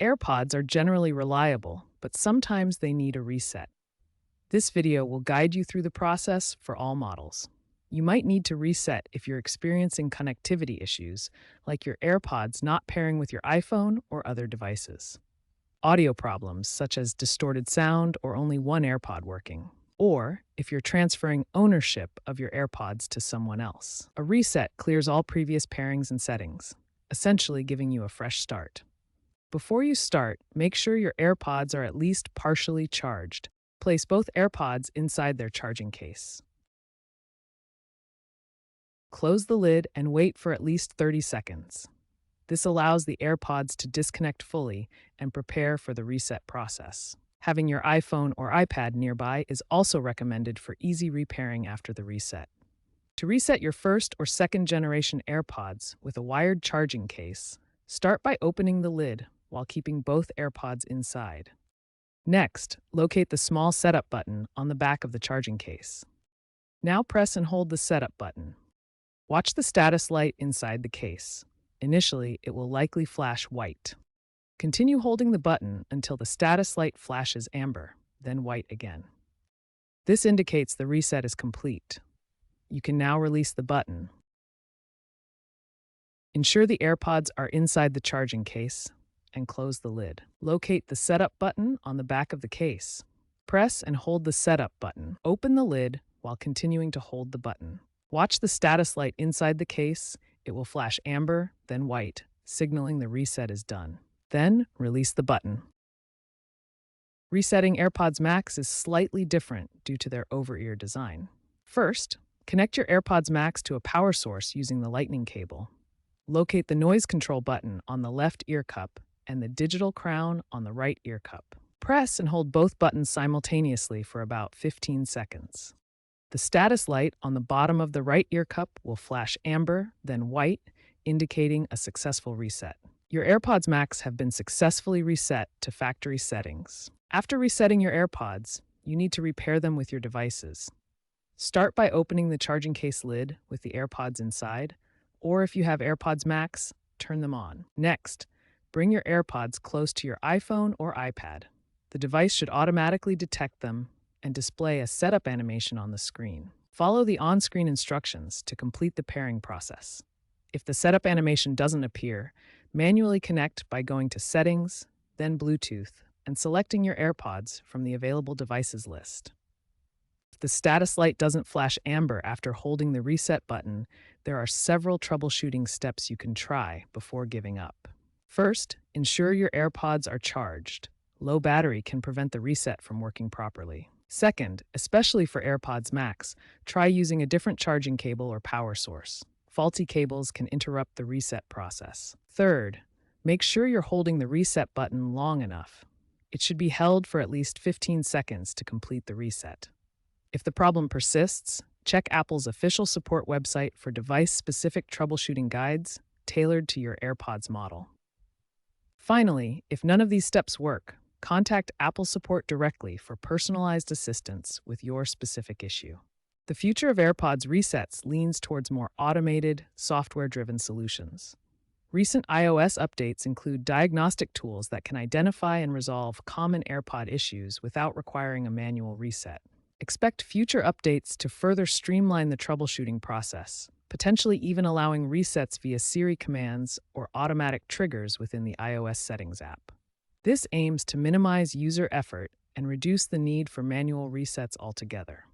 AirPods are generally reliable, but sometimes they need a reset. This video will guide you through the process for all models. You might need to reset if you're experiencing connectivity issues, like your AirPods not pairing with your iPhone or other devices. Audio problems, such as distorted sound or only one AirPod working. Or if you're transferring ownership of your AirPods to someone else. A reset clears all previous pairings and settings, essentially giving you a fresh start. Before you start, make sure your AirPods are at least partially charged. Place both AirPods inside their charging case. Close the lid and wait for at least 30 seconds. This allows the AirPods to disconnect fully and prepare for the reset process. Having your iPhone or iPad nearby is also recommended for easy repairing after the reset. To reset your first or second generation AirPods with a wired charging case, start by opening the lid while keeping both AirPods inside. Next, locate the small setup button on the back of the charging case. Now press and hold the setup button. Watch the status light inside the case. Initially, it will likely flash white. Continue holding the button until the status light flashes amber, then white again. This indicates the reset is complete. You can now release the button. Ensure the AirPods are inside the charging case and close the lid. Locate the setup button on the back of the case. Press and hold the setup button. Open the lid while continuing to hold the button. Watch the status light inside the case. It will flash amber, then white, signaling the reset is done. Then, release the button. Resetting AirPods Max is slightly different due to their over-ear design. First, connect your AirPods Max to a power source using the Lightning cable. Locate the noise control button on the left ear cup and the digital crown on the right ear cup. Press and hold both buttons simultaneously for about 15 seconds. The status light on the bottom of the right ear cup will flash amber, then white, indicating a successful reset. Your AirPods Max have been successfully reset to factory settings. After resetting your AirPods, you need to repair them with your devices. Start by opening the charging case lid with the AirPods inside, or if you have AirPods Max, turn them on. Next, bring your AirPods close to your iPhone or iPad. The device should automatically detect them and display a setup animation on the screen. Follow the on-screen instructions to complete the pairing process. If the setup animation doesn't appear, manually connect by going to Settings, then Bluetooth, and selecting your AirPods from the available devices list. If the status light doesn't flash amber after holding the reset button, there are several troubleshooting steps you can try before giving up. First, ensure your AirPods are charged. Low battery can prevent the reset from working properly. Second, especially for AirPods Max, try using a different charging cable or power source. Faulty cables can interrupt the reset process. Third, make sure you're holding the reset button long enough. It should be held for at least 15 seconds to complete the reset. If the problem persists, check Apple's official support website for device-specific troubleshooting guides tailored to your AirPods model. Finally, if none of these steps work, contact Apple support directly for personalized assistance with your specific issue. The future of AirPods resets leans towards more automated, software-driven solutions. Recent iOS updates include diagnostic tools that can identify and resolve common AirPod issues without requiring a manual reset. Expect future updates to further streamline the troubleshooting process, potentially even allowing resets via Siri commands or automatic triggers within the iOS Settings app. This aims to minimize user effort and reduce the need for manual resets altogether.